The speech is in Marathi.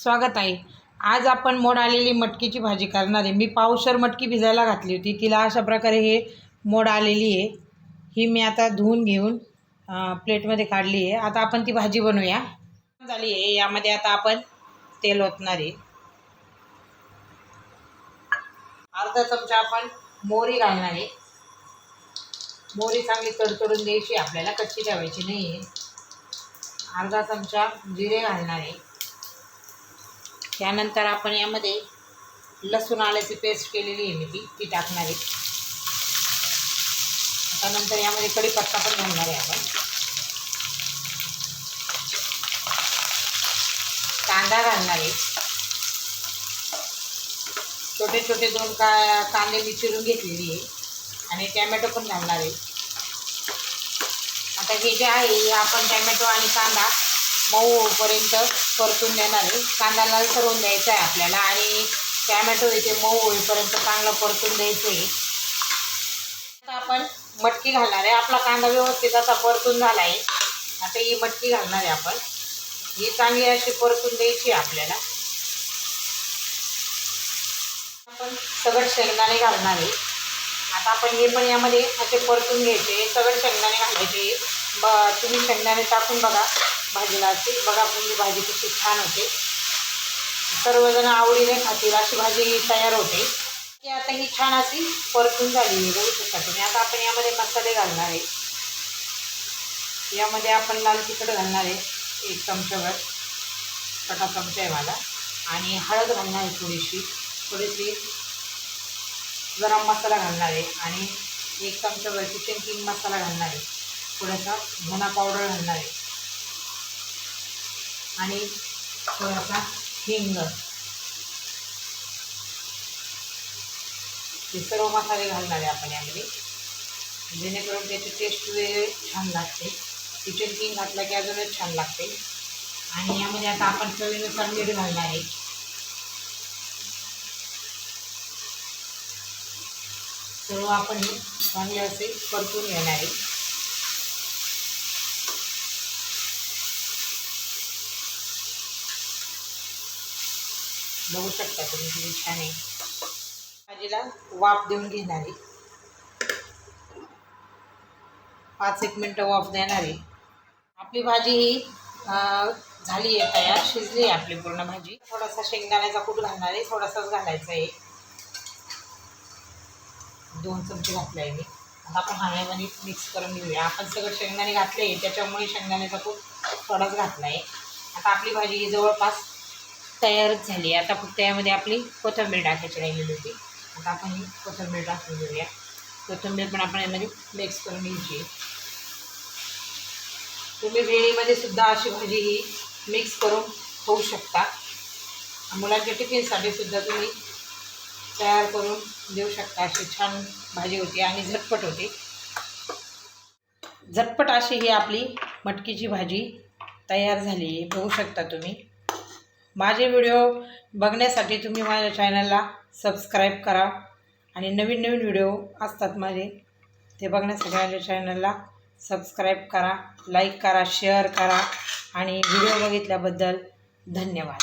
स्वागत आहे। आज आपण मोड आलेली मटकीची भाजी करणार आहे। मी पावशर मटकी भिजायला घातली होती, तिला अशा प्रकारे हे मोड आलेली आहे। ही मी आता धुवून घेऊन प्लेटमध्ये काढली आहे। आता आपण ती भाजी बनवूया। झाली आहे, यामध्ये आता आपण तेल ओतणार आहे। अर्धा चमचा आपण मोहरी घालणार आहे। मोहरी चांगली तडतडून द्यायची, आपल्याला कच्ची ठेवायची नाही आहे। अर्धा चमचा जिरे घालणार आहे। त्यानंतर आपण यामध्ये लसूण आल्याची पेस्ट केलेली आहे मी ती टाकणार आहे। आता नंतर यामध्ये कढीपत्ता पण घालणार आहे आपण। कांदा घालणार आहे। छोटे छोटे दोन कांदे मी चिरून घेतलेली आहे आणि टोमॅटो पण घालणार आहे। आता हे जे आहे आपण टोमॅटो आणि कांदा मऊ होईपर्यंत परतून देणार आहे। कांदा लालसर होऊन द्यायचा आहे आपल्याला आणि टोमॅटो इथे मऊ होईपर्यंत चांगलं परतून द्यायचं आहे। आता आपण मटकी घालणार आहे। आपला कांदा व्यवस्थित असा परतून झाला आहे। आता ही मटकी घालणार आहे आपण। ही चांगली अशी परतून द्यायची आपल्याला। आपण सगळे शेंगदाणे घालणार आहे। आता आपण हे पण यामध्ये असे परतून घ्यायचे। सगळे शेंगदाणे घालायचे। तुम्ही शेंगदाणे टाकून बघा भाजीला, अशी बघा म्हणजे भाजी कशी छान होते। सर्वजण आवडीने खातील अशी भाजी ही तयार होते। की आता ही छान अशी परतून झालेली बघू शकता तुम्ही। आता आपण यामध्ये मसाले घालणार आहे। यामध्ये आपण लाल तिखट घालणार आहे 1 चमचाभर, छोटा चमचा आहे माझा, आणि हळद घालणार आहे थोडीशी गरम मसाला घालणार आहे आणि 1 चमचाभर किंग मसाला घालणार आहे। थोडासा धना पावडर घालणार आहे आणि थोडासा हिंग। हे सर्व मसाले घालणार आहे आपण यामध्ये, जेणेकरून त्याची टेस्ट छान लागते। किंग घातला की अजूनच छान लागते। आणि यामध्ये आता आपण चवीनुसार मीठ घालणार आहे। सर्व आपण हे चांगले असे परतून घेणार आहे। बघू शकता तुम्ही किती छान आहे। भाजीला वाफ देऊन घेणार आहे। 5-1 मिनटं वाफ देणार आहे। आपली भाजी ही झाली आहे तयार, शिजली आहे आपली पूर्ण भाजी। थोडासा शेंगदाण्याचा कूट घालणार आहे, थोडासाच घालायचा आहे। 2 चमचे घातले आहे मी। आता आपण हाण्यामध्ये मिक्स करून घेऊया। आपण सगळं शेंगदाणे घातले आहे त्याच्यामुळे शेंगदाण्याचा कूट थोडाच घातला आहे। आता आपली भाजी ही जवळपास तयारच झाली आहे। आता फक्त यामध्ये आपली कोथिंबीर टाकायची राहिलेली होती। आता आपण ही कोथिंबीर टाकून घेऊया। कोथिंबीर पण आपण यामध्ये मिक्स करून घ्यायची। तुम्ही भेळीमध्ये सुद्धा अशी भाजी ही मिक्स करून खाऊ शकता। मुलांच्या टिफिनसाठी सुद्धा तुम्ही तयार करून देऊ शकता। अशी छान भाजी होती आणि झटपट होती। झटपट अशी ही आपली मटकीची भाजी तयार झाली आहे, बघू शकता तुम्ही। माझे व्हिडिओ बघण्यासाठी तुम्ही माझ्या चॅनलला सबस्क्राईब करा आणि नवीन व्हिडिओ असतात माझे ते बघण्यासाठी माझ्या चॅनलला सबस्क्राईब करा, लाईक करा, शेअर करा आणि व्हिडिओ बघितल्याबद्दल धन्यवाद।